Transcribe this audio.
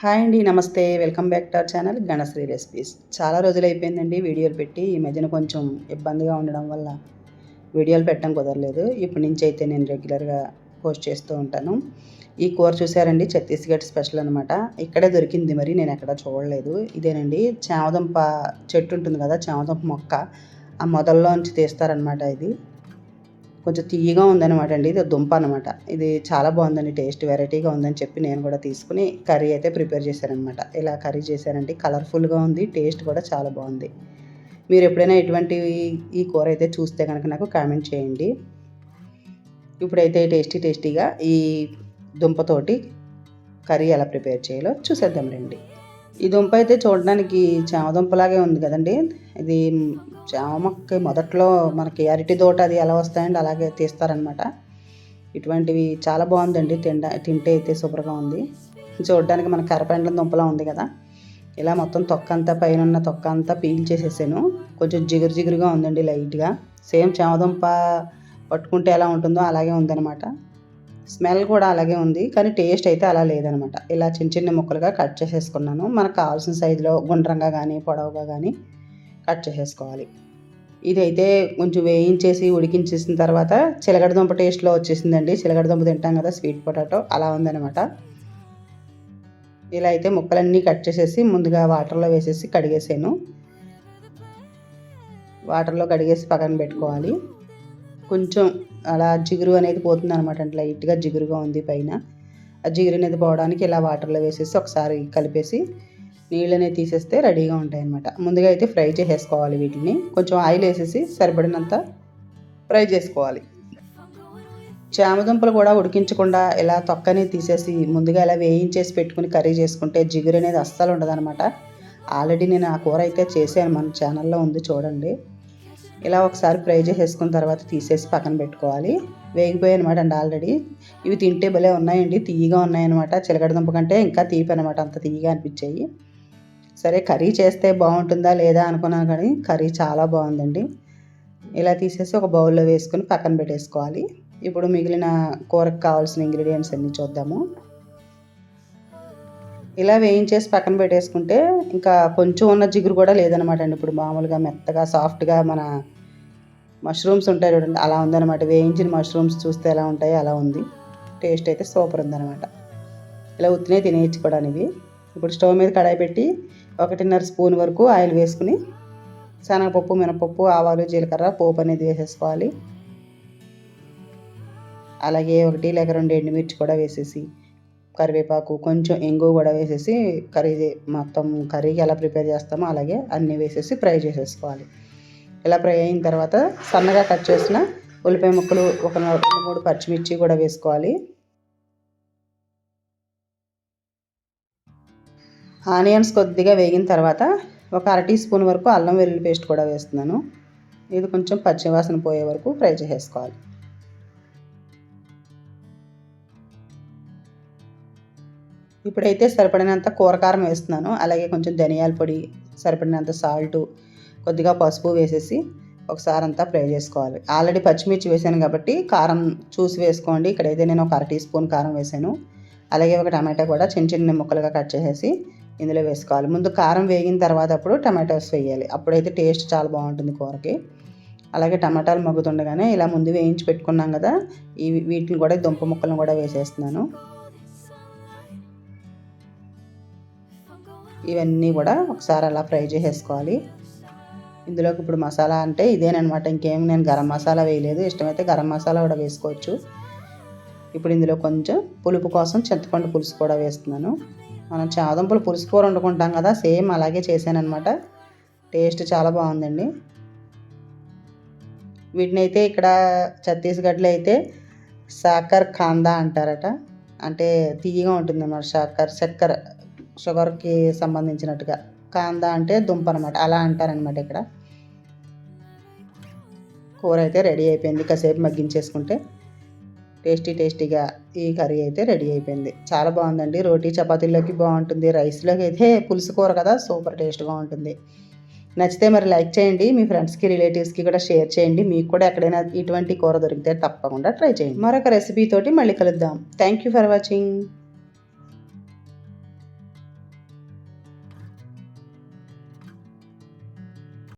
Hi అండి, నమస్తే. Welcome back to our channel Ganasri recipes. చాలా రోజులు అయిపోయిందండి వీడియోలు పెట్టి. ఈ మధ్యన కొంచెం ఇబ్బందిగా ఉండడం వల్ల వీడియోలు పెట్టడం కుదరలేదు. ఇప్పటి నుంచి అయితే నేను రెగ్యులర్గా పోస్ట్ చేస్తూ ఉంటాను. ఈ కూర చూసారండి, ఛత్తీస్గఢ్ స్పెషల్ అనమాట. ఇక్కడే దొరికింది, మరి నేను ఎక్కడ చూడలేదు. ఇదేనండి, చామదుంప చెట్టు ఉంటుంది కదా, చామదుంప మొక్క, ఆ మొదల్లోంచి తీస్తారనమాట. ఇది కొంచెం తీయగా ఉందనమాట అండి. ఇది దుంప అనమాట. ఇది చాలా బాగుందండి, టేస్ట్ వెరైటీగా ఉందని చెప్పి నేను కూడా తీసుకుని కర్రీ అయితే ప్రిపేర్ చేశానమాట. ఇలా కర్రీ చేశానండి, కలర్ఫుల్గా ఉంది, టేస్ట్ కూడా చాలా బాగుంది. మీరు ఎప్పుడైనా ఇటువంటి ఈ కూర అయితే చూస్తే కనుక నాకు కామెంట్ చేయండి. ఇప్పుడైతే టేస్టీగా ఈ దుంపతోటి కర్రీ ఎలా ప్రిపేర్ చేయాలో చూసేద్దాం రండి. ఈ దుంప అయితే చూడడానికి చామదుంపలాగే ఉంది కదండి. ఇది చామకి మొదట్లో మనకి అరటి తోట అది ఎలా వస్తాయండి, అలాగే తీస్తారనమాట. ఇటువంటివి చాలా బాగుందండి, తింటే అయితే సూపర్గా ఉంది. చూడడానికి మన కరపెండల దుంపలా ఉంది కదా. ఇలా మొత్తం తొక్క అంతా, పైన ఉన్న తొక్క అంతా పీల్ చేసేసాను. కొంచెం జిగురుగా ఉందండి, లైట్గా. సేమ్ చామదుంప పట్టుకుంటే ఎలా ఉంటుందో అలాగే ఉందనమాట. స్మెల్ కూడా అలాగే ఉంది, కానీ టేస్ట్ అయితే అలా లేదనమాట. ఇలా చిన్న ముక్కలుగా కట్ చేసేసుకున్నాను. మనకు కావాల్సిన సైజులో గుండ్రంగా కానీ పొడవుగా కానీ కట్ చేసేసుకోవాలి. ఇదైతే కొంచెం వేయించేసి ఉడికించేసిన తర్వాత చిలగడ దుంప టేస్ట్లో వచ్చేసిందండి. చిలగడ దుంప తింటాం కదా, స్వీట్ పొటాటో, అలా ఉందనమాట. ఇలా అయితే ముక్కలన్నీ కట్ చేసేసి ముందుగా వాటర్లో వేసేసి కడిగేసాను. వాటర్లో కడిగేసి పక్కన పెట్టుకోవాలి. కొంచెం అలా జిగురు అనేది పోతుంది అనమాట. అంటే లైట్గా జిగురుగా ఉంది పైన. ఆ జిగురు అనేది పోవడానికి ఇలా వాటర్లో వేసేసి ఒకసారి కలిపేసి నీళ్ళు అనేది తీసేస్తే రెడీగా ఉంటాయి అన్నమాట. ముందుగా అయితే ఫ్రై చేసేసుకోవాలి వీటిని. కొంచెం ఆయిల్ వేసేసి సరిపడినంత ఫ్రై చేసుకోవాలి. చామదుంపలు కూడా ఉడికించకుండా ఇలా తొక్కని తీసేసి ముందుగా ఇలా వేయించేసి పెట్టుకుని కర్రీ చేసుకుంటే జిగురు అనేది అస్సలు ఉండదన్నమాట. ఆల్రెడీ నేను ఆ కూర అయితే చేశాను, మన ఛానల్లో ఉంది, చూడండి. ఇలా ఒకసారి ఫ్రై చేసేసుకున్న తర్వాత తీసేసి పక్కన పెట్టుకోవాలి. వేగిపోయాయి అనమాట అండి ఆల్రెడీ. ఇవి తింటే భలే ఉన్నాయండి, తీయగా ఉన్నాయన్నమాట. చిలకడ దుంప కంటే ఇంకా తీపి అనమాట, అంత తీయగా అనిపించాయి. సరే, కర్రీ చేస్తే బాగుంటుందా లేదా అనుకున్నాను, కానీ కర్రీ చాలా బాగుందండి. ఇలా తీసేసి ఒక బౌల్లో వేసుకొని పక్కన పెట్టేసుకోవాలి. ఇప్పుడు మిగిలిన కూరకు కావాల్సిన ఇంగ్రీడియంట్స్ అన్నీ చూద్దాము. ఇలా వేయించేసి పక్కన పెట్టేసుకుంటే ఇంకా కొంచెం ఉన్న జిగురు కూడా లేదనమాట అండి. ఇప్పుడు మామూలుగా మెత్తగా సాఫ్ట్గా మన మష్రూమ్స్ ఉంటాయి చూడండి, అలా ఉందనమాట. వేయించిన మష్రూమ్స్ చూస్తే ఎలా ఉంటాయో అలా ఉంది. టేస్ట్ అయితే సూపర్ ఉందనమాట. ఇలా ఉత్తినే తినేయించుకోవడానికి. ఇప్పుడు స్టవ్ మీద కడాయి పెట్టి 1.5 స్పూన్ వరకు ఆయిల్ వేసుకుని శనగపప్పు, మినపప్పు, ఆవాలు, జీలకర్ర పోపు అనేది వేసేసుకోవాలి. అలాగే 1 లేక 2 ఎండుమిర్చి కూడా వేసేసి, కరివేపాకు, కొంచెం ఇంగువ కూడా వేసేసి మొత్తం కర్రీకి ఎలా ప్రిపేర్ చేస్తామో అలాగే అన్నీ వేసేసి ఫ్రై చేసేసుకోవాలి. ఇలా ఫ్రై అయిన తర్వాత సన్నగా కట్ చేసిన ఉల్లిపాయ ముక్కలు, ఒక 2-3 పచ్చిమిర్చి కూడా వేసుకోవాలి. ఆనియన్స్ కొద్దిగా వేగిన తర్వాత ఒక 1/2 టీ స్పూన్ వరకు అల్లం వెల్లుల్లి పేస్ట్ కూడా వేస్తున్నాను. ఇది కొంచెం పచ్చివాసన పోయే వరకు ఫ్రై చేసేసుకోవాలి. ఇప్పుడైతే సరిపడినంత కూరకారం వేస్తున్నాను. అలాగే కొంచెం ధనియాల పొడి, సరిపడినంత సాల్టు, కొద్దిగా పసుపు వేసేసి ఒకసారి అంతా ఫ్రై చేసుకోవాలి. ఆల్రెడీ పచ్చిమిర్చి వేసాను కాబట్టి కారం చూసి వేసుకోండి. ఇక్కడైతే నేను ఒక 1/2 టీ స్పూన్ కారం వేసాను. అలాగే ఒక టమాటా కూడా చిన్న ముక్కలుగా కట్ చేసేసి ఇందులో వేసుకోవాలి. ముందు కారం వేగిన తర్వాత అప్పుడు టమాటోస్ వేయాలి. అప్పుడైతే టేస్ట్ చాలా బాగుంటుంది కూరకి. అలాగే టమాటాలు మగ్గుతుండగానే ఇలా ముందు వేయించి పెట్టుకున్నాం కదా, వీటిని కూడా, దుంప ముక్కలను కూడా వేసేస్తున్నాను. ఇవన్నీ కూడా ఒకసారి అలా ఫ్రై చేసేసుకోవాలి. ఇందులోకి ఇప్పుడు మసాలా అంటే ఇదేనమాట, ఇంకేం నేను గరం మసాలా వేయలేదు. ఇష్టమైతే గరం మసాలా కూడా వేసుకోవచ్చు. ఇప్పుడు ఇందులో కొంచెం పులుపు కోసం చింతపండు పులుసు కూడా వేస్తున్నాను. మనం చామదుంపలు పులుసు కూర వండుకుంటాం కదా, సేమ్ అలాగే చేశానమాట. టేస్ట్ చాలా బాగుందండి. వీటిని అయితే ఇక్కడ ఛత్తీస్గఢ్లో అయితే సాకర్ కాందా అంటారట. అంటే తీయగా ఉంటుంది అన్నమాట. చక్కెర, షుగర్కి సంబంధించినట్టుగా. కాందా అంటే దుంప అనమాట, అలా అంటారనమాట ఇక్కడ. కూర అయితే రెడీ అయిపోయింది. కాసేపు మగ్గించేసుకుంటే టేస్టీగా ఈ కర్రీ అయితే రెడీ అయిపోయింది. చాలా బాగుందండి. రోటీ చపాతీల్లోకి బాగుంటుంది, రైస్లోకి అయితే పులుసు కూర కదా, సూపర్ టేస్ట్గా ఉంటుంది. నచ్చితే మరి లైక్ చేయండి, మీ ఫ్రెండ్స్కి, రిలేటివ్స్కి కూడా షేర్ చేయండి. మీకు కూడా ఎక్కడైనా ఇటువంటి కూర దొరికితే తప్పకుండా ట్రై చేయండి. మరొక రెసిపీ తోటి మళ్ళీ కలుద్దాం. Thank you for watching.